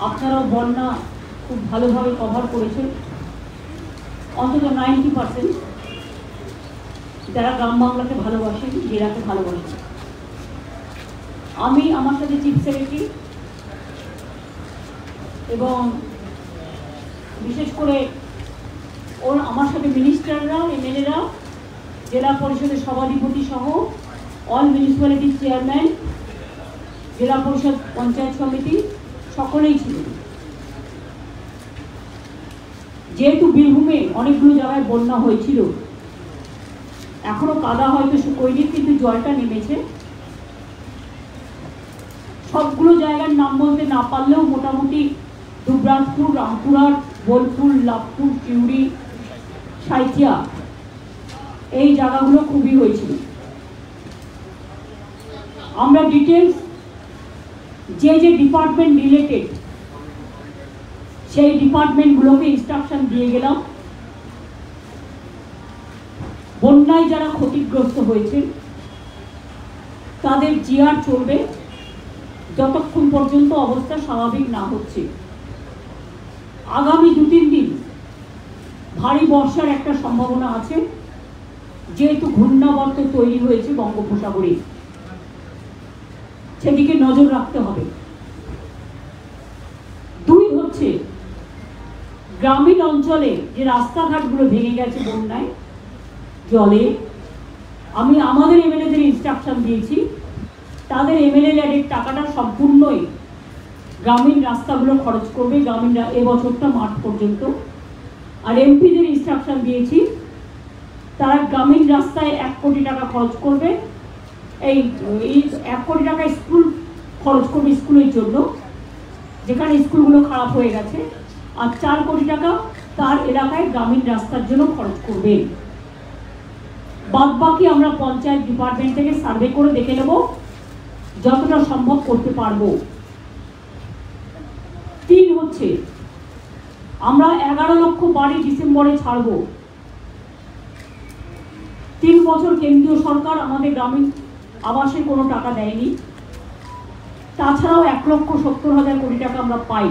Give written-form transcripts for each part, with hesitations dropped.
আপনারাও বন্যা খুব ভালোভাবে কভার করেছেন। অন্তত 90% যারা গ্রাম বাংলাকে ভালোবাসেন, জেলাকে ভালোবাসেন। আমি আমার সাথে চিফ সেক্রেটারি এবং বিশেষ করে আমার সাথে মিনিস্টাররা, এমএলএরা, জেলা পরিষদের সভাধিপতি সহ অল মিউনিসিপ্যালিটি চেয়ারম্যান, জেলা পরিষদ পঞ্চায়েত সমিতি সকলেই ছিলেন। যেহেতু বীরভূমে অনেকগুলো জায়গায় বন্যা হয়েছিল, এখনো কাদা হয়তো শুকোয়নি, কিন্তু জলটা নেমেছে। সবগুলো জায়গার নাম বলতে না পারলেও মোটামুটি দুবরাজপুর, রামপুরহাট, বোলপুর, লাভপুর, চিউড়ি, সাঁইথিয়া এই জায়গাগুলো খুবই হয়েছিল। আমরা ডিটেলস যে যে ডিপার্টমেন্ট রিলেটেড সেই ডিপার্টমেন্টগুলোকে ইনস্ট্রাকশন দিয়ে গেলাম। বন্যায় যারা ক্ষতিগ্রস্ত হয়েছে তাদের জিআর চলবে যতক্ষণ পর্যন্ত অবস্থা স্বাভাবিক না হচ্ছে। আগামী 2-3 দিন ভারী বর্ষার একটা সম্ভাবনা আছে, যেহেতু ঘূর্ণাবর্ত তৈরি হয়েছে বঙ্গোপসাগরে, সেদিকে নজর রাখতে হবে। 2 হচ্ছে গ্রামীণ অঞ্চলে যে রাস্তাঘাটগুলো ভেঙে গেছে বন্যায় জলে, আমি আমাদের এমএলএদের ইনস্ট্রাকশন দিয়েছি তাদের এমএলএ ল্যাডের টাকাটা সম্পূর্ণই গ্রামীণ রাস্তাগুলো খরচ করবে গ্রামীণ এবছরটা মার্চ পর্যন্ত। আর এমপিদের ইনস্ট্রাকশন দিয়েছি তারা গ্রামীণ রাস্তায় 1 কোটি টাকা খরচ করবে। এই 1 কোটি টাকা স্কুল খরচ করবে স্কুলের জন্য, যেখানে স্কুলগুলো খারাপ হয়ে গেছে, আর 4 কোটি টাকা তার এলাকায় গ্রামীণ রাস্তার জন্য খরচ করবে। বাদবাকি আমরা পঞ্চায়েত ডিপার্টমেন্ট থেকে সার্ভে করে দেখে নেব, যতটা সম্ভব করতে পারবো। 3 হচ্ছে আমরা 11 লক্ষ বাড়ি ডিসেম্বরে ছাড়ব। 3 বছর কেন্দ্রীয় সরকার আমাদের গ্রামীণ আবাসে কোনো টাকা দেয়নি, তাছাড়াও 1,70,000 কোটি টাকা আমরা পাই।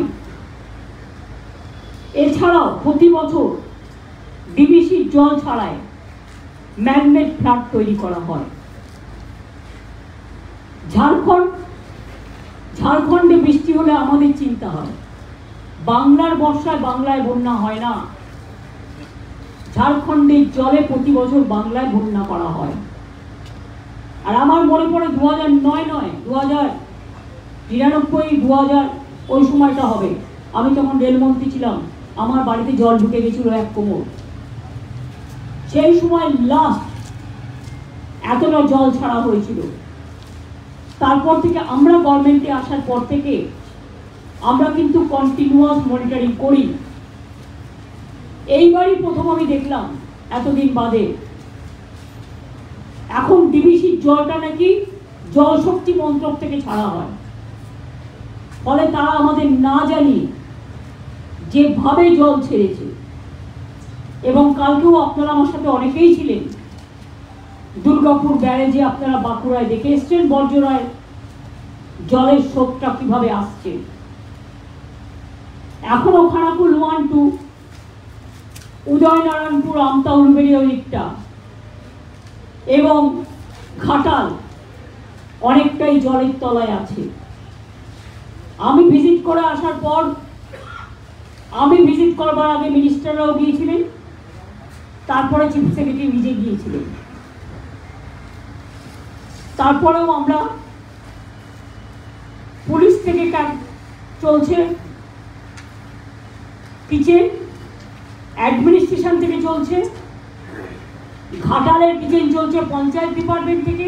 এছাড়াও প্রতি বছর ডিবিসির জল ছাড়ায় ম্যানমেড ফ্ল্যাট তৈরি করা হয়। ঝাড়খণ্ডে বৃষ্টি হলে আমাদের চিন্তা হয়, বাংলার বর্ষায় বাংলায় বন্যা হয় না, ঝাড়খণ্ডের জলে প্রতি বছর বাংলায় বন্যা করা হয়। আর আমার মনে পড়ে 2009 নয়, 2099, 2000 ওই সময়টা হবে। আমি তখন রেলমন্ত্রী ছিলাম, আমার বাড়িতে জল ঢুকে গেছিল 1 কোমর। সেই সময় লাস্ট এতটা জল ছাড়া হয়েছিল। তারপর থেকে আমরা গভর্নমেন্টে আসার পর থেকে আমরা কিন্তু কন্টিনিউয়াস মনিটরিং করি। এইবারই প্রথম আমি দেখলাম এতদিন বাদে এখন ডিবিসির জলটা নাকি জল শক্তি মন্ত্রক থেকে ছাড়া হয়। ফলে তারা আমাদের না জানি যেভাবে জল ছেড়েছে, এবং কালকেও আপনারা আমার সাথে অনেকেই ছিলেন দুর্গাপুর ব্যারেজে, আপনারা বাঁকুড়ায় দেখে এসছেন বর্জরায় জলের স্রোতটা কিভাবে আসছে। এখনো খানাকুল 1-2, উদয়নারায়ণপুর, আমতা, উলুবেড়িয়া ওই দিকটা এবং ঘাটাল অনেকটাই জলের তলায় আছে। আমি ভিজিট করে আসার পর, আমি ভিজিট করবার আগে মিনিস্টাররাও গিয়েছিলেন, তারপরে চিফ সেক্রেটারি নিজে গিয়েছিলেন। তারপরেও আমরা পুলিশ থেকে চলছে কিচেন, অ্যাডমিনিস্ট্রেশন থেকে চলছে, ঘাটালের কিচেন চলছে পঞ্চায়েত ডিপার্টমেন্ট থেকে।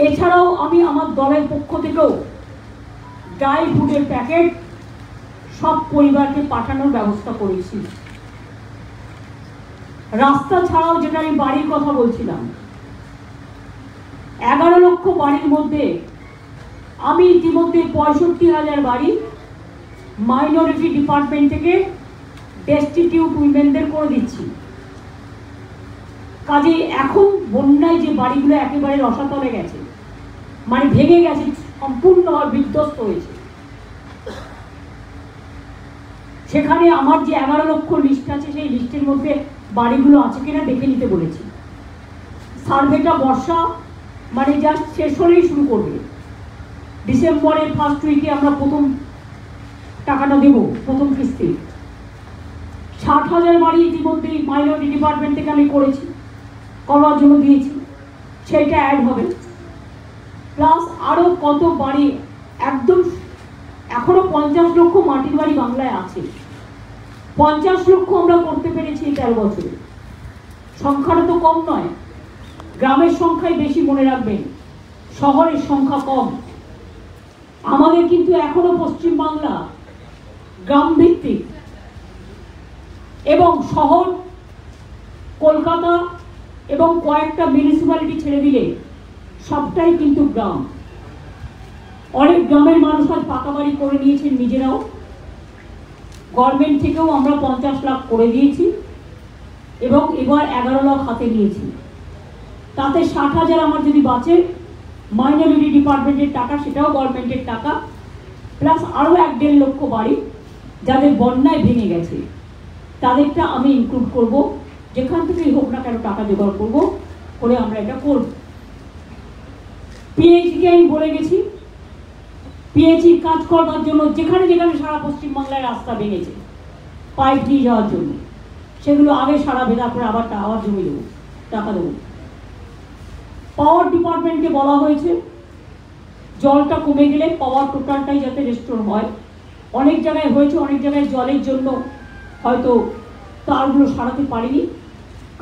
এছাড়াও আমি আমার দলের পক্ষ থেকেও ড্রাই ফুডের প্যাকেট সব পরিবারকে পাঠানোর ব্যবস্থা করেছি। রাস্তা ছাড়াও, যেটা আমি বাড়ির কথা বলছিলাম, 11 লক্ষ বাড়ির মধ্যে আমি ইতিমধ্যে 65,000 বাড়ি মাইনরিটি ডিপার্টমেন্ট থেকে ডেস্টিটিউট উইমেনদের করে দিচ্ছি। কাজে এখন বন্যায় যে বাড়িগুলো একেবারে রসাতলে গেছে, মানে ভেঙে গেছে, সম্পূর্ণভাবে বিধ্বস্ত হয়েছে, সেখানে আমার যে 11 লক্ষ লিস্ট আছে সেই লিস্টের মধ্যে বাড়িগুলো আছে কিনা দেখে নিতে বলেছি। সার্ভেটা বর্ষা মানে জাস্ট শেষ হলেই শুরু করবে। ডিসেম্বরের ফার্স্ট উইকে আমরা প্রথম টাকাটা দেব, প্রথম কিস্তি। 60,000 বাড়ি ইতিমধ্যেই মাইনরিটি ডিপার্টমেন্ট থেকে আমি করেছি, করার জন্য দিয়েছি, সেইটা অ্যাড হবে। প্লাস আরও কত বাড়ি একদম এখনো 50 লক্ষ মাটির বাড়ি বাংলায় আছে। 50 লক্ষ আমরা করতে পেরেছি 13 বছরে। সংখ্যাটা তো কম নয়, গ্রামের সংখ্যাই বেশি, মনে রাখবেন, শহরের সংখ্যা কম। আমাদের কিন্তু এখনো পশ্চিমবাংলা গ্রাম ভিত্তিক, এবং শহর কলকাতা এবং কয়েকটা মিউনিসিপ্যালিটি ছেড়ে দিলে সবটাই কিন্তু গ্রাম। অনেক গ্রামের মানুষ আজ পাকা বাড়ি করে নিয়েছেন নিজেরাও। গভর্নমেন্ট থেকেও আমরা 50 লাখ করে দিয়েছি এবং এবার 11 লাখ হাতে নিয়েছি। তাতে 60,000 আমার যদি বাঁচে, মাইনরিটি ডিপার্টমেন্টের টাকা, সেটাও গভর্নমেন্টের টাকা, প্লাস আরও 1-1.5 লক্ষ বাড়ি যাদের বন্যায় ভেঙে গেছে, তাদেরটা আমি ইনক্লুড করব। যেখান থেকেই হোক না কেন টাকা জোগাড় করব, করে আমরা এটা করব। পিএইচকে আমি বলে গেছি, পিএইচির কাজ করবার জন্য যেখানে যেখানে সারা পশ্চিমবাংলায় রাস্তা ভেঙেছে পাইপ নিয়ে যাওয়ার জন্য, সেগুলো আগে সারাবে, তারপরে আবার জমি দেবো, টাকা দেবো। পাওয়ার ডিপার্টমেন্টকে বলা হয়েছে জলটা কমে গেলে পাওয়ার টোটালটাই যাতে রেস্টোর হয়। অনেক জায়গায় হয়েছে, অনেক জায়গায় জলের জন্য হয়তো তারগুলো সারাতে পারিনি,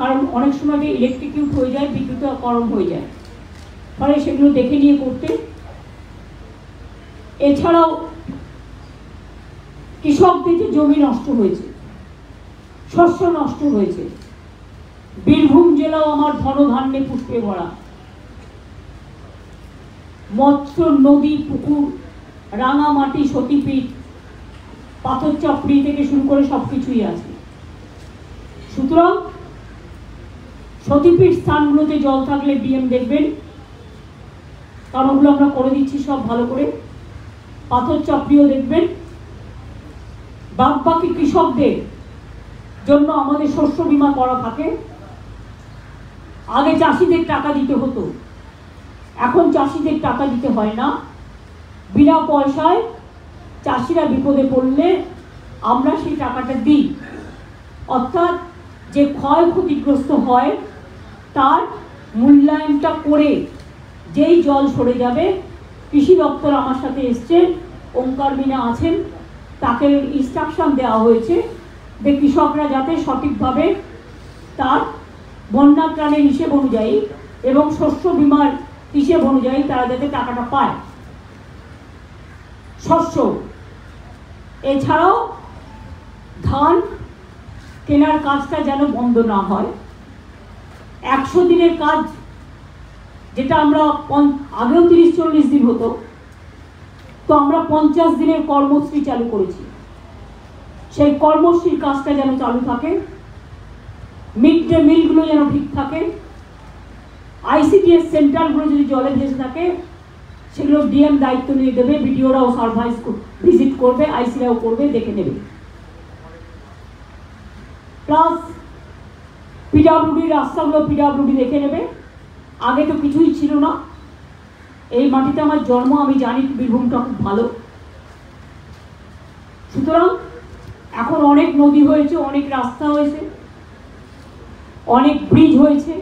কারণ অনেক সময় ইলেকট্রিকিউট হয়ে যায়, বিদ্যুৎকরণ হয়ে যায়, ফলে সেগুলো দেখে নিয়ে করতে। এছাড়াও কৃষকদের যে জমি নষ্ট হয়েছে, শস্য নষ্ট হয়েছে, বীরভূম জেলাও আমার ধনধান্যে পুষ্পে ভরা। মৎস্য, নদী, পুকুর, রাঙামাটি, সতীপীঠ, পাথর চাপড়ি থেকে শুরু করে সবকিছুই আছে। সুতরাং সতীপীঠ স্থানগুলোতে জল থাকলে ডিএম দেখবেন, কারণ ওগুলো আমরা করে দিচ্ছি সব ভালো করে। পাথর চাপড়িও দেখবেন। বাকি কৃষকদের জন্য আমাদের শস্য বীমা করা থাকে। আগে চাষিদের টাকা দিতে হতো, এখন চাষিদের টাকা দিতে হয় না। বিনা পয়সায় চাষিরা বিপদে পড়লে আমরা সেই টাকাটা দিই। অর্থাৎ যে ক্ষয়ক্ষতিগ্রস্ত হয় তার মূল্যায়নটা করে যেই জল সরে যাবে, কৃষি দপ্তর আমার সাথে এসছে, ওঙ্কার মিনা আছেন, তাকে ইনস্ট্রাকশন দেওয়া হয়েছে যে কৃষকরা যাতে সঠিকভাবে তার বন্যা ত্রাণের হিসেব অনুযায়ী এবং শস্য বীমার হিসেব অনুযায়ী তারা যাতে টাকাটা পায়। শস্য এছাড়াও ধান কেনার কাজটা যেন বন্ধ না হয়। 100 দিনের কাজ, যেটা আমরা আগেও 30-40 দিন হতো, তো আমরা 50 দিনের কর্মশ্রী চালু করেছি। সেই কর্মশ্রীর কাজটা যেন চালু থাকে, মিড ডে মিলগুলো যেন ঠিক থাকে, আইসিডিএস সেন্টারগুলো যদি জলে ভেসে থাকে সেগুলো ডিএম দায়িত্ব নিয়ে দেবে, বিডিওরাও সার্ভাইস ভিজিট করবে, আইসিরাও করবে, দেখে নেবে। প্লাস পিডাব্লিউডি রাস্তাগুলো পিডাব্লিউডি দেখে নেবে। আগে তো কিছুই ছিল না, এই মাটিতে আমার জন্ম, আমি জানি বীরভূমটা খুব ভালো। সুতরাং এখন অনেক নদী হয়েছে, অনেক রাস্তা হয়েছে, অনেক ব্রিজ হয়েছে,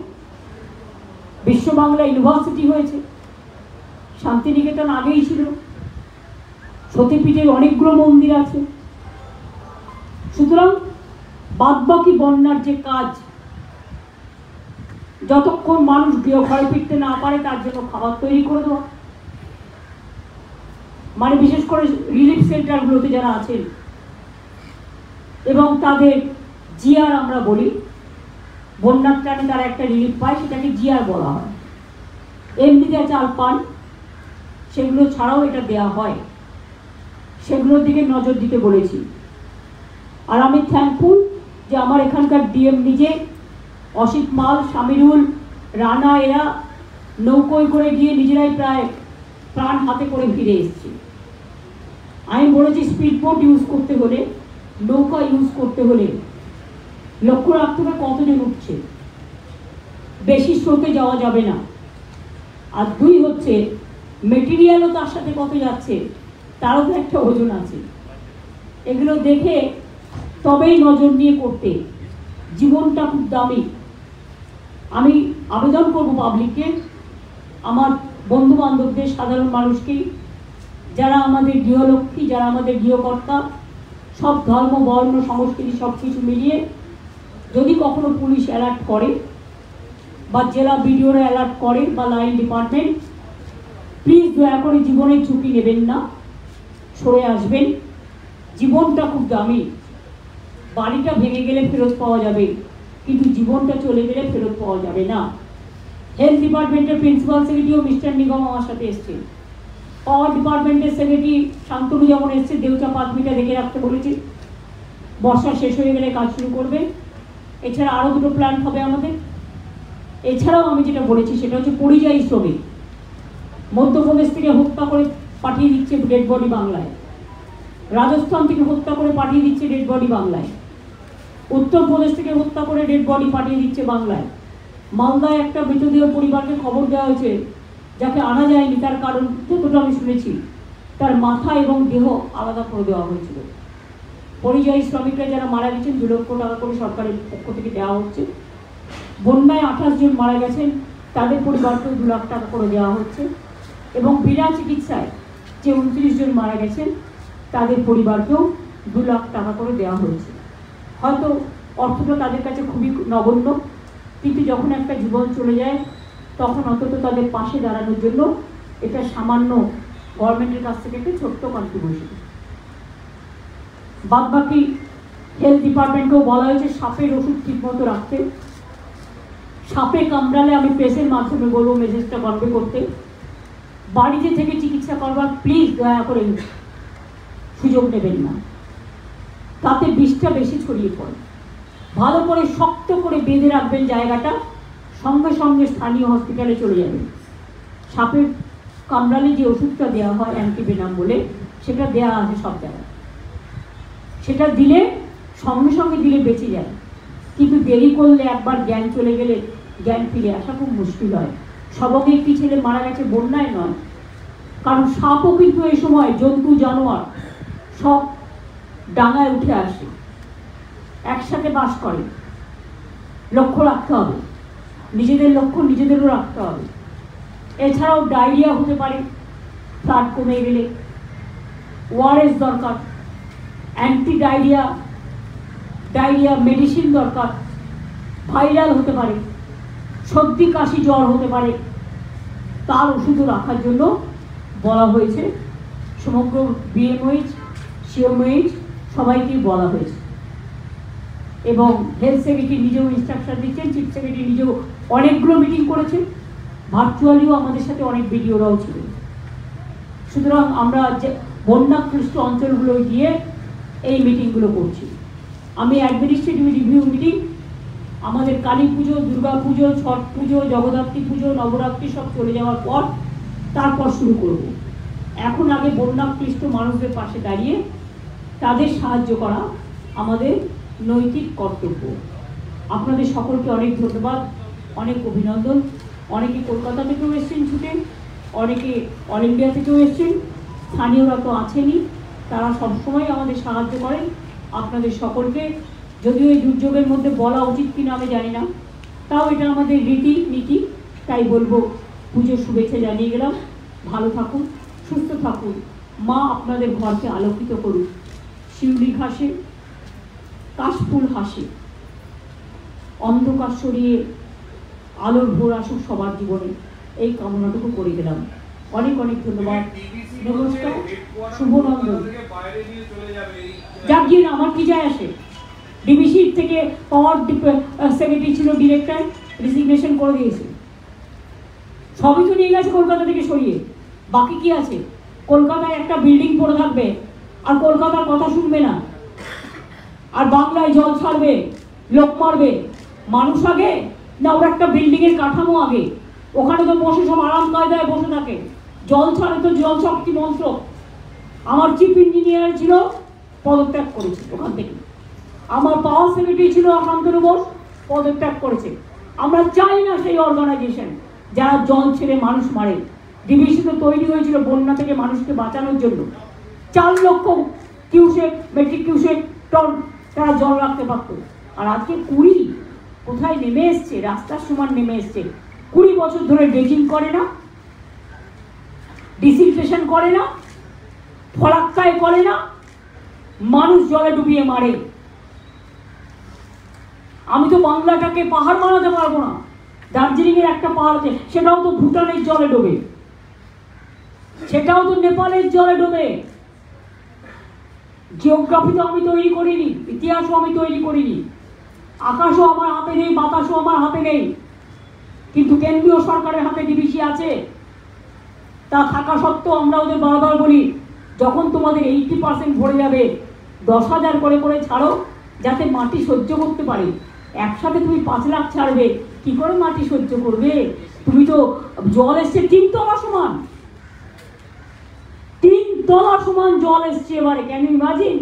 বিশ্ব বাংলা ইউনিভার্সিটি হয়েছে, শান্তিনিকেতন আগেই ছিল, সতীপীঠের অনেকগুলো মন্দির আছে। সুতরাং বাদবাকি বন্যার যে কাজ, যতক্ষণ মানুষ গৃহ ঘরে ফিরতে না পারে তার জন্য খাবার তৈরি করে দেওয়া, মানে বিশেষ করে রিলিফ সেন্টারগুলোতে যারা আছেন এবং তাদের জিআর আমরা বলি, বন্যার টানে তারা একটা রিলিফ পায়, সেটাকে জিআর বলা হয়। এমনিতে চাল পান, সেগুলো ছাড়াও এটা দেয়া হয়, সেগুলোর দিকে নজর দিতে বলেছি। আর আমি থ্যাঙ্কফুল যে আমার এখানকার ডিএম নিজে, অসিত মাল, শামিরুল, রানা, এরা নৌকোয় করে গিয়ে নিজেরাই প্রায় প্রাণ হাতে করে ফিরে এসেছে। আমি বলেছি স্পিড বোট ইউজ করতে হলে, নৌকা ইউজ করতে হলে লক্ষ্য রাখতে হবে কতজন উঠছে, বেশি স্রোতে যাওয়া যাবে না। আর দুই হচ্ছে মেটেরিয়ালও তার সাথে কত যাচ্ছে, তারও তো একটা ওজন আছে। এগুলো দেখে তবেই নজর নিয়ে করতে। জীবনটা খুব দামি। আমি আবেদন করব পাবলিককে, আমার বন্ধু বান্ধবদের, সাধারণ মানুষকেই, যারা আমাদের গৃহলক্ষ্মী, যারা আমাদের গৃহকর্তা, সব ধর্ম বর্ণ সংস্কৃতি সব কিছু মিলিয়ে যদি কখনো পুলিশ অ্যালার্ট করে বা জেলা বিডিওরা অ্যালার্ট করে বা লাইন ডিপার্টমেন্ট, প্লিজ দয়া করে জীবনের ঝুঁকি নেবেন না, সরে আসবেন। জীবনটা খুব দামি। বাড়িটা ভেঙে গেলে ফেরত পাওয়া যাবে, কিন্তু জীবনটা চলে গেলে ফেরত পাওয়া যাবে না। হেলথ ডিপার্টমেন্টের প্রিন্সিপাল সেক্রেটারিও মিস্টার নিগম আমার সাথে এসছে, পাওয়ার ডিপার্টমেন্টের সেক্রেটারি শান্তনু যেমন এসছে, দেউচা পাতমিটা দেখে রাখতে বলেছি, বর্ষা শেষ হয়ে গেলে কাজ শুরু করবে। এছাড়া আরও দুটো প্ল্যান্ট হবে আমাদের। এছাড়াও আমি যেটা বলেছি সেটা হচ্ছে পরিযায়ী শ্রমিক মধ্যপ্রদেশ থেকে হত্যা করে পাঠিয়ে দিচ্ছে ডেড বডি বাংলায়, রাজস্থান থেকে হত্যা করে পাঠিয়ে দিচ্ছে ডেড বডি বাংলায়, উত্তরপ্রদেশ থেকে হত্যা করে ডেড বডি পাঠিয়ে দিচ্ছে বাংলায়। মালদায় একটা মৃতদেহ পরিবারকে খবর দেওয়া হয়েছে, যাকে আনা যায়নি, তার কারণ যতটা আমি শুনেছি তার মাথা এবং দেহ আলাদা করে দেওয়া হয়েছিল। পরিযায়ী শ্রমিকরা যারা মারা গেছেন 2 লক্ষ টাকা করে সরকারের পক্ষ থেকে দেওয়া হচ্ছে। বন্যায় 28 জন মারা গেছেন, তাদের পরিবারকেও 2 লাখ টাকা করে দেওয়া হচ্ছে। এবং বিনা চিকিৎসায় যে 29 জন মারা গেছেন তাদের পরিবারকেও 2 লাখ টাকা করে দেওয়া হয়েছে। হয়তো অর্থটা তাদের কাছে খুবই নগণ্য, কিন্তু যখন একটা জীবন চলে যায় তখন অন্তত তাদের পাশে দাঁড়ানোর জন্য এটা সামান্য গভর্নমেন্টের কাছ থেকে একটা ছোট্ট কন্ট্রিবিউশন। বাদ বাকি হেলথ ডিপার্টমেন্টকেও বলা হয়েছে সাপের ওষুধ ঠিকমতো রাখতে। সাপে কামড়ালে আমি প্রেসের মাধ্যমে বলবো মেসেজটা কনভে করতে। বাড়িতে থেকে চিকিৎসা করবার প্লিজ দয়া করে সুযোগ নেবেন না, তাতে বিষটা বেশি ছড়িয়ে পড়ে। ভালো করে শক্ত করে বেঁধে রাখবেন জায়গাটা, সঙ্গে সঙ্গে স্থানীয় হসপিটালে চলে যাবেন। সাপের কামড়ালে যে ওষুধটা দেওয়া হয় অ্যান্টিভেনাম বলে, সেটা দেওয়া আছে সব জায়গায়, সেটা দিলে সঙ্গে সঙ্গে দিলে বেঁচে যায়। কিন্তু দেরি করলে একবার জ্ঞান চলে গেলে জ্ঞান ফিরে আসা খুব মুশকিল হয়। সবকে একটি ছেলে মারা গেছে বন্যায় নয়, কারণ সাপও কিন্তু এই সময় জন্তু জানোয়ার সব ডাঙায় উঠে আসে, একসাথে বাস করে। লক্ষ্য রাখতে হবে, নিজেদের লক্ষ্য নিজেদেরও রাখতে হবে। এছাড়াও ডায়রিয়া হতে পারে, ফ্লাড কমে গেলে ওআরএস দরকার, অ্যান্টি ডায়রিয়া মেডিসিন দরকার। ভাইরাল হতে পারে, সর্দি কাশি জ্বর হতে পারে, তার ওষুধও রাখার জন্য বলা হয়েছে। সমগ্র বিএমওএইচ সিএমওএইচ সবাইকেই বলা হয়েছে। এবং হেলথ সেক্রেটারি নিজেও ইনস্ট্রাকশন দিচ্ছেন, চিফ সেক্রেটারি নিজেও অনেকগুলো মিটিং করেছেন, ভার্চুয়ালিও আমাদের সাথে অনেক ভিডিওরাও ছিল। সুতরাং আমরা যে বন্যাক্লিষ্ট অঞ্চলগুলো গিয়ে এই মিটিংগুলো করছি। আমি অ্যাডমিনিস্ট্রেটিভ রিভিউ মিটিং আমাদের কালী পুজো, দুর্গা পুজো, ছট পুজো, জগদ্ধাত্রী পুজো, নবরাত্রি সব চলে যাওয়ার পর তারপর শুরু করব। এখন আগে বন্যাক্লিষ্ট মানুষদের পাশে দাঁড়িয়ে তাদের সাহায্য করা আমাদের নৈতিক কর্তব্য। আপনাদের সকলকে অনেক ধন্যবাদ, অনেক অভিনন্দন। অনেকে কলকাতা থেকেও এসছেন ছুটে, অনেকে অল ইন্ডিয়া থেকেও এসছেন, স্থানীয়রা তো আছেনই, তারা সবসময় আমাদের সাহায্য করেন। আপনাদের সকলকে, যদিও এই দুর্যোগের মধ্যে বলা উচিত কিনা আমি জানি না, তাও এটা আমাদের রীতি, তাই বলবো পুজোর শুভেচ্ছা জানিয়ে গেলাম। ভালো থাকুন, সুস্থ থাকুন, মা আপনাদের ঘরকে আলোকিত করুন। শিউলি ঘাসে কাশফুল হাসে, অন্ধকার সরিয়ে আলোর ভোর আসুক সবার জীবনে, এই কামনাটুকু করে গেলাম। অনেক অনেক ধন্যবাদ, নমস্কার, শুভনন্দন। যাক গিয়ে আমার কি যায় আসে, ডিবিসি থেকে পাওয়ার সেক্রেটারি ছিল ডিরেক্টর, রিজিগনেশন করে দিয়েছে, সবই তো নিয়ে গেছে কলকাতা থেকে সরিয়ে। বাকি কি আছে? কলকাতায় একটা বিল্ডিং পড়ে থাকবে আর কলকাতার কথা শুনবে না, আর বাংলায় জল ছাড়বে, লোক মারবে। মানুষ আগে না ওর একটা বিল্ডিংয়ের কাঠামো আগে? ওখানে তো বসে সব আরাম কায়দায় বসে থাকে, জল ছাড়ে তো জল শক্তি মন্ত্র। আমার চিফ ইঞ্জিনিয়ার ছিল, পদত্যাগ করেছে ওখান থেকে। আমার পাওয়ার সেক্রেটারি ছিল শান্তনু বোস, পদত্যাগ করেছে। আমরা চাই না সেই অর্গানাইজেশন যারা জল ছেড়ে মানুষ মারে। ডিবিসি তো তৈরি হয়েছিল বন্যা থেকে মানুষকে বাঁচানোর জন্য। 4 লক্ষ কিউসেক, মেট্রিক কিউসেক টন তারা জল রাখতে পারত। আর আজকে 20 কোথায় নেমে এসছে, রাস্তার সমান নেমে এসছে। 20 বছর ধরে ড্রেজিং করে না, ডিসিলট্রেশন করে না, ফলাক্কায় করে না, মানুষ জলে ডুবিয়ে মারে। আমি তো বাংলাটাকে পাহাড় বানাতে পারবো না। দার্জিলিং এর একটা পাহাড় আছে, সেটাও তো ভুটানের জলে ডোবে, সেটাও তো নেপালের জলে ডোবে। জিওগ্রাফি তো আমি তৈরি করিনি, ইতিহাসও আমি তৈরি করিনি, আকাশও আমার হাতে নেই, বাতাসও আমার হাতে নেই। কিন্তু কেন্দ্রীয় সরকারের হাতে ডিবিসি আছে। তা থাকা সত্ত্বেও আমরা ওদের বারবার বলি, যখন তোমাদের 80% ভরে যাবে 10,000 করে করে ছাড়ো, যাতে মাটি সহ্য করতে পারে। একসাথে তুমি 5 লাখ ছাড়বে, কি করে মাটি সহ্য করবে? তুমি তো জল এসছে 3 তলা সমান, 3 তলা সমান জল এসছে এবারে। Can you imagine?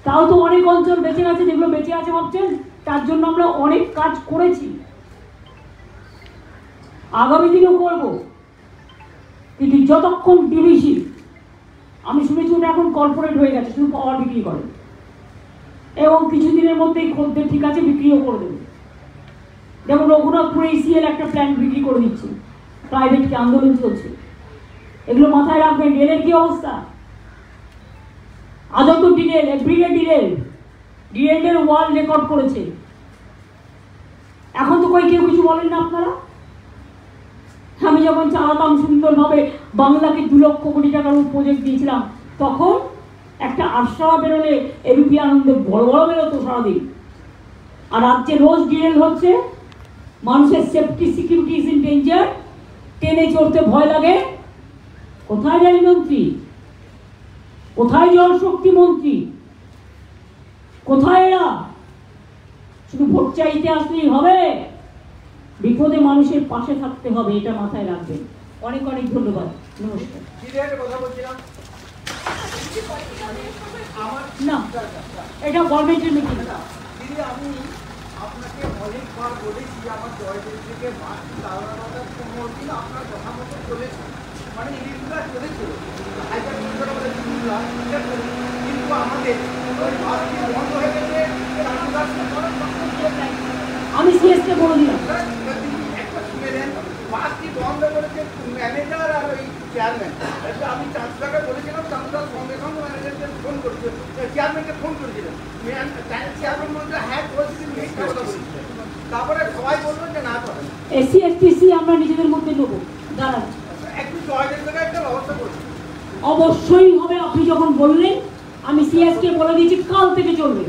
তাও তো অনেক অঞ্চল বেঁচে গেছে, যেগুলো বেঁচে আছে ভাবছেন তার জন্য আমরা অনেক কাজ করেছি, আগামী দিনেও করব। কিন্তু যতক্ষণ ডিবিসি, আমি শুনেছি ওটা এখন কর্পোরেট হয়ে গেছে, শুধু পাওয়ার বিক্রি করে, এবং কিছুদিনের মধ্যেই খদ্দের ঠিক আছে বিক্রিও করে দেবে। যেমন রঘুনাথপুরে ইসিএল একটা প্ল্যান্ট বিক্রি করে দিচ্ছে, প্রাইভেটকে আন্দোলন চলছে। এগুলো মাথায় রাখবেন। রেলের কি অবস্থা? আদৌ তো ডিরেল, এভরিডে ডিরেলের ওয়ার্ল্ড রেকর্ড করেছে। এখন তো কেউ কিছু বলেন না আপনারা। আমি যখন চালাতাম সুন্দরভাবে, বাংলাকে 2 লক্ষ কোটি টাকার প্রজেক্ট দিয়েছিলাম, তখন একটা আরশালা বেরোলে এবিপি আনন্দে বড় বড় বেরোতো সারাদিন। আর রাজ্যে রোজ ডিরেল হচ্ছে, মানুষের safety security is in danger, ট্রেনে চড়তে ভয় লাগে। কোথায় রেল মন্ত্রী? কোথায় জলশক্তি মন্ত্রী? কোথায় এরা? শুধু ভোট চাইতে আসলেই হবে? বিপদে মানুষের পাশে থাকতে হবে, এটা মাথায় রাখবেন। অনেক অনেক ধন্যবাদ, নমস্কার। না, এটা গভর্নমেন্টের মিটিং। আমি আপনাকে অনেকবার বলেছি আমার জয়দেব থেকে আপনার কথা মতো চলেছে, মানে ইলিগুলা চলেছিল, কিন্তু আমাদের বন্ধ হয়ে গেছে। আমি সিএসকে বলে দিলাম, একটা শুনে দেন, বাসটি বন্ধ করেছে ম্যানেজার আর ওই চেয়ারম্যান। আমি চাঁদুদাকে বলেছিলাম, চাঁদুদার সঙ্গে সঙ্গে ম্যানেজারকে ফোন করেছিল, চেয়ারম্যানকে ফোন করেছিলেন। চেয়ারম্যান বলতে হ্যাঁ করেছিলেন, মিথ্যা কথা বলেছিলেন। তারপরে সবাই বললো যে না করেন, এসসি এসটিসি আমরা নিজেদের মধ্যে নেবো। দাঁড়ান, একটু জয়দের জায়গায় একটা ব্যবস্থা করছি। অবশ্যই হবে। আপনি যখন বললেন, আমি সিএসকে বলে দিয়েছি কাল থেকে চলবে।